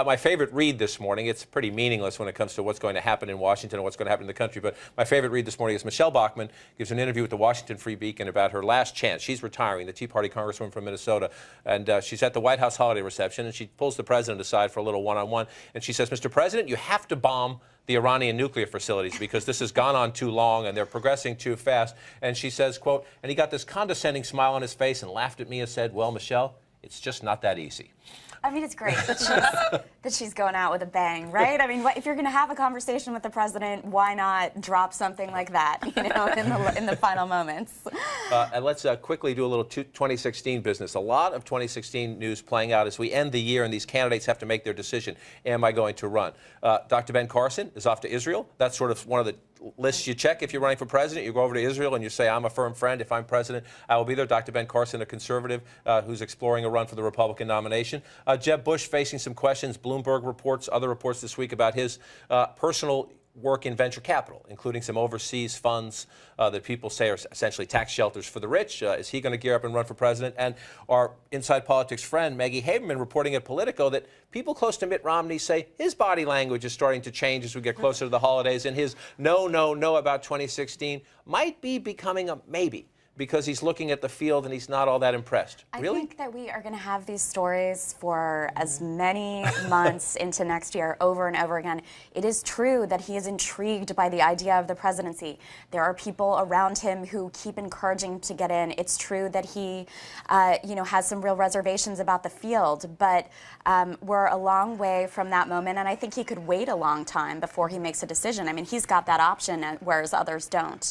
My favorite read this morning, it's pretty meaningless when it comes to what's going to happen in Washington and what's going to happen in the country, but my favorite read this morning is Michele Bachman gives an interview with the Washington Free Beacon about her last chance. She's retiring, the Tea Party congresswoman from Minnesota, and she's at the White House holiday reception, and she pulls the president aside for a little one-on-one, and she says, Mr. President, you have to bomb the Iranian nuclear facilities because this has gone on too long and they're progressing too fast. And she says, quote, and he got this condescending smile on his face and laughed at me and said, well, Michele, it's just not that easy. I mean, it's great that she's going out with a bang, right? I mean, if you're going to have a conversation with the president, why not drop something like that, you know, in the final moments? And let's quickly do a little 2016 business. A lot of 2016 news playing out as we end the year, and these candidates have to make their decision. Am I going to run? Dr. Ben Carson is off to Israel. That's sort of one of the lists you check if you're running for president. You go over to Israel and you say, I'm a firm friend. If I'm president, I will be there. Dr. Ben Carson, a conservative who's exploring a run for the Republican nomination. Jeb Bush facing some questions. Bloomberg reports, other reports this week about his personal work in venture capital, including some overseas funds that people say are essentially tax shelters for the rich. Is he going to gear up and run for president? And our Inside Politics friend, Maggie Haberman, reporting at Politico that people close to Mitt Romney say his body language is starting to change as we get closer to the holidays, and his no about 2016 might be becoming a maybe, because he's looking at the field and he's not all that impressed. Really? I think that we are going to have these stories for as many months into next year, over and over again. It is true that he is intrigued by the idea of the presidency. There are people around him who keep encouraging him to get in. It's true that he, has some real reservations about the field, but we're a long way from that moment, and I think he could wait a long time before he makes a decision. I mean, he's got that option, whereas others don't.